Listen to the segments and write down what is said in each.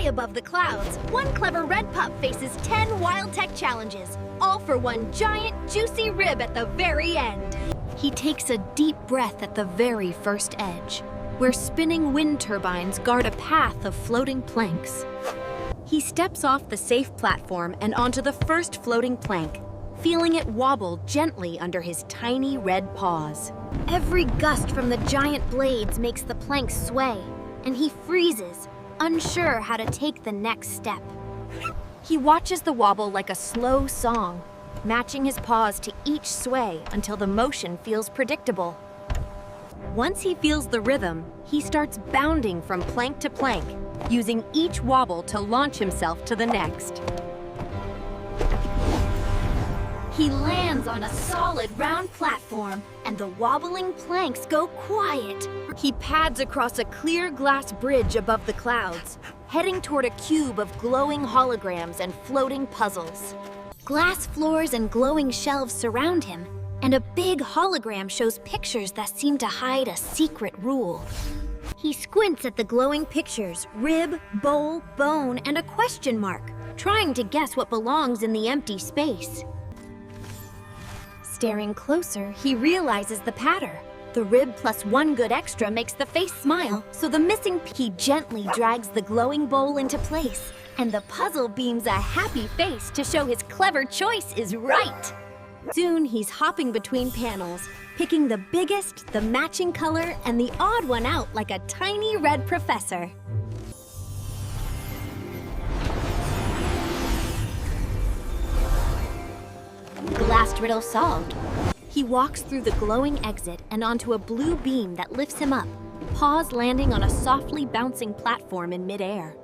above the clouds, one clever red pup faces 10 wild tech challenges, all for one giant, juicy rib at the very end. He takes a deep breath at the very first edge, where spinning wind turbines guard a path of floating planks. He steps off the safe platform and onto the first floating plank, feeling it wobble gently under his tiny red paws. Every gust from the giant blades makes the planks sway, and he freezes, unsure how to take the next step. He watches the wobble like a slow song, matching his paws to each sway until the motion feels predictable. Once he feels the rhythm, he starts bounding from plank to plank, using each wobble to launch himself to the next. He lands on a solid round platform, and the wobbling planks go quiet. He pads across a clear glass bridge above the clouds, heading toward a cube of glowing holograms and floating puzzles. Glass floors and glowing shelves surround him, and a big hologram shows pictures that seem to hide a secret rule. He squints at the glowing pictures, rib, bowl, bone, and a question mark, trying to guess what belongs in the empty space. Staring closer, he realizes the pattern. The rib plus one good extra makes the face smile, so the missing he gently drags the glowing bowl into place, and the puzzle beams a happy face to show his clever choice is right. Soon he's hopping between panels, picking the biggest, the matching color, and the odd one out like a tiny red professor. Last riddle solved. He walks through the glowing exit and onto a blue beam that lifts him up, paws landing on a softly bouncing platform in midair.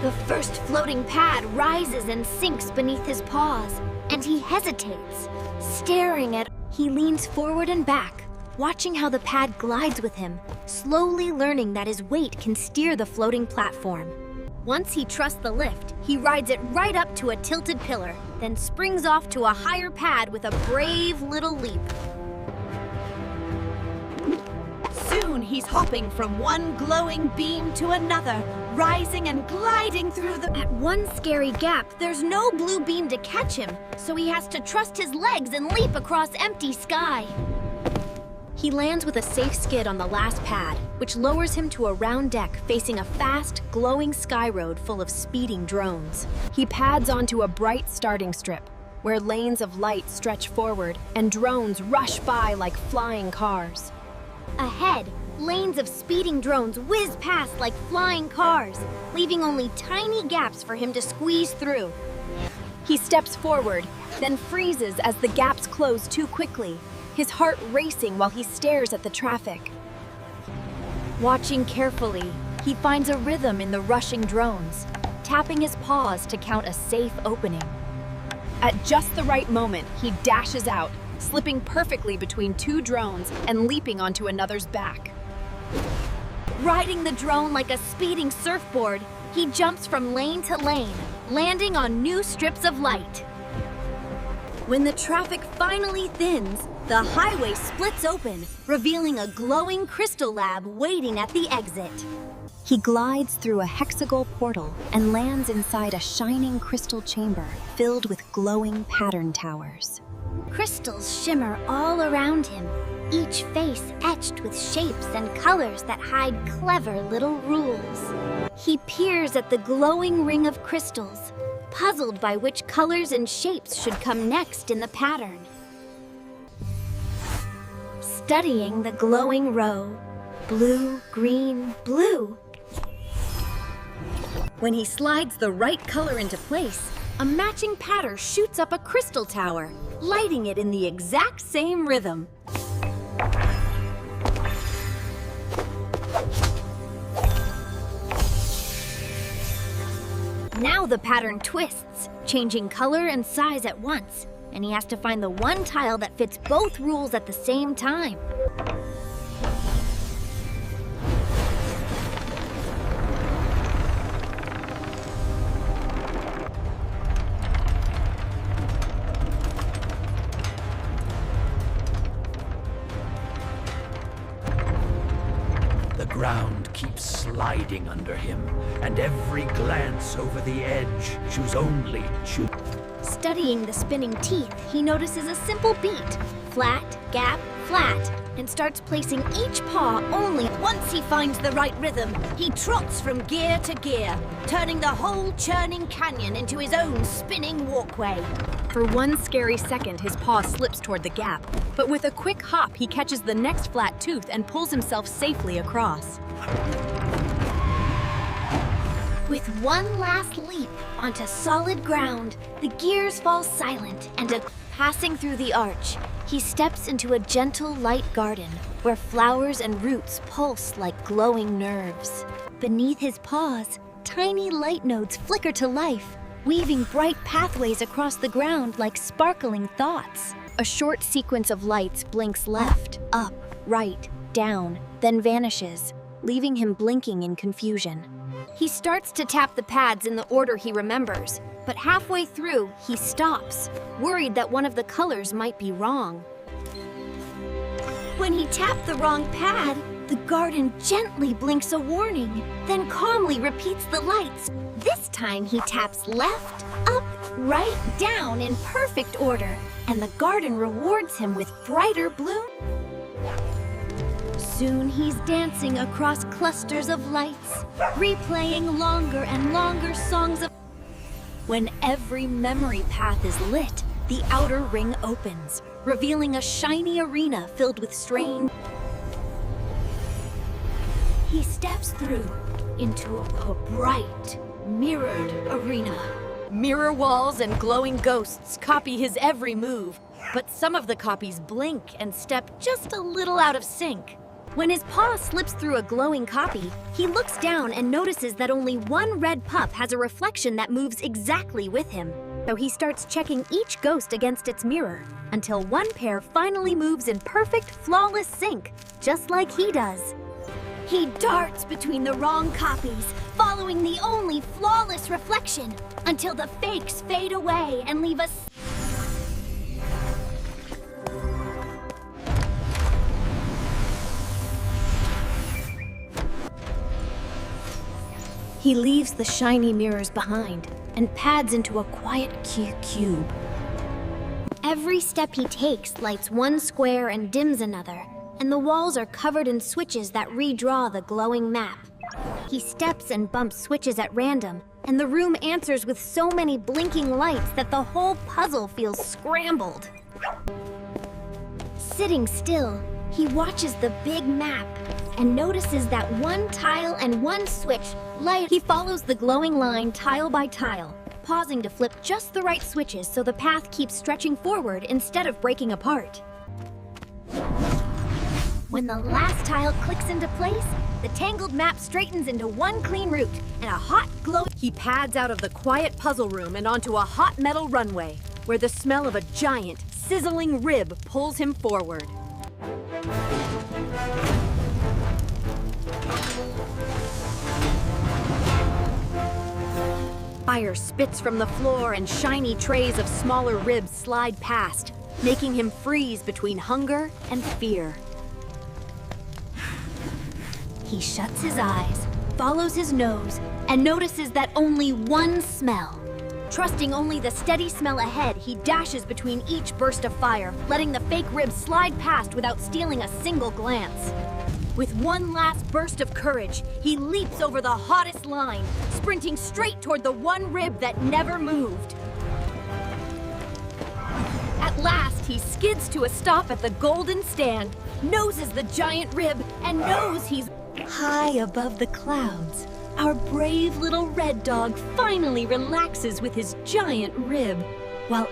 The first floating pad rises and sinks beneath his paws, and he hesitates, staring at. He leans forward and back, watching how the pad glides with him, slowly learning that his weight can steer the floating platform. Once he trusts the lift, he rides it right up to a tilted pillar, then springs off to a higher pad with a brave little leap. Soon he's hopping from one glowing beam to another, rising and gliding through the... At one scary gap, there's no blue beam to catch him, so he has to trust his legs and leap across empty sky. He lands with a safe skid on the last pad, which lowers him to a round deck facing a fast, glowing sky road full of speeding drones. He pads onto a bright starting strip, where lanes of light stretch forward and drones rush by like flying cars. Ahead, lanes of speeding drones whiz past like flying cars, leaving only tiny gaps for him to squeeze through. He steps forward, then freezes as the gaps close too quickly, his heart racing while he stares at the traffic. Watching carefully, he finds a rhythm in the rushing drones, tapping his paws to count a safe opening. At just the right moment, he dashes out, slipping perfectly between two drones and leaping onto another's back. Riding the drone like a speeding surfboard, he jumps from lane to lane, landing on new strips of light. When the traffic finally thins, the highway splits open, revealing a glowing crystal lab waiting at the exit. He glides through a hexagonal portal and lands inside a shining crystal chamber filled with glowing pattern towers. Crystals shimmer all around him, each face etched with shapes and colors that hide clever little rules. He peers at the glowing ring of crystals, puzzled by which colors and shapes should come next in the pattern. Studying the glowing row, blue, green, blue. When he slides the right color into place, a matching pattern shoots up a crystal tower, lighting it in the exact same rhythm. Now the pattern twists, changing color and size at once, and he has to find the one tile that fits both rules at the same time. The ground keeps sliding sliding under him, and every glance over the edge shows only Studying the spinning teeth, he notices a simple beat. Flat, gap, flat, and starts placing each paw only. Once he finds the right rhythm, he trots from gear to gear, turning the whole churning canyon into his own spinning walkway. For one scary second, his paw slips toward the gap, but with a quick hop, he catches the next flat tooth and pulls himself safely across. With one last leap onto solid ground, the gears fall silent and passing through the arch, he steps into a gentle light garden where flowers and roots pulse like glowing nerves. Beneath his paws, tiny light nodes flicker to life, weaving bright pathways across the ground like sparkling thoughts. A short sequence of lights blinks left, up, right, down, then vanishes, leaving him blinking in confusion. He starts to tap the pads in the order he remembers, but halfway through, he stops, worried that one of the colors might be wrong. When he tapped the wrong pad, the garden gently blinks a warning, then calmly repeats the lights. This time he taps left, up, right, down in perfect order, and the garden rewards him with brighter bloom. Soon he's dancing across clusters of lights, replaying longer and longer songs of... When every memory path is lit, the outer ring opens, revealing a shiny arena filled with strange... He steps through into a bright, mirrored arena. Mirror walls and glowing ghosts copy his every move, but some of the copies blink and step just a little out of sync. When his paw slips through a glowing copy, he looks down and notices that only one red pup has a reflection that moves exactly with him. So he starts checking each ghost against its mirror, until one pair finally moves in perfect, flawless sync, just like he does. He darts between the wrong copies, following the only flawless reflection, until the fakes fade away and leave us. He leaves the shiny mirrors behind and pads into a quiet cube. Every step he takes lights one square and dims another, and the walls are covered in switches that redraw the glowing map. He steps and bumps switches at random, and the room answers with so many blinking lights that the whole puzzle feels scrambled. Sitting still, he watches the big map and notices that one tile and one switch light. He follows the glowing line tile by tile, pausing to flip just the right switches so the path keeps stretching forward instead of breaking apart. When the last tile clicks into place, the tangled map straightens into one clean route and a hot glow. He pads out of the quiet puzzle room and onto a hot metal runway, where the smell of a giant, sizzling rib pulls him forward. Fire spits from the floor and shiny trays of smaller ribs slide past, making him freeze between hunger and fear. He shuts his eyes, follows his nose, and notices that only one smell. Trusting only the steady smell ahead, he dashes between each burst of fire, letting the fake ribs slide past without stealing a single glance. With one last burst of courage, he leaps over the hottest line, sprinting straight toward the one rib that never moved. At last, he skids to a stop at the golden stand, noses the giant rib, and knows he's high above the clouds. Our brave little red dog finally relaxes with his giant rib, while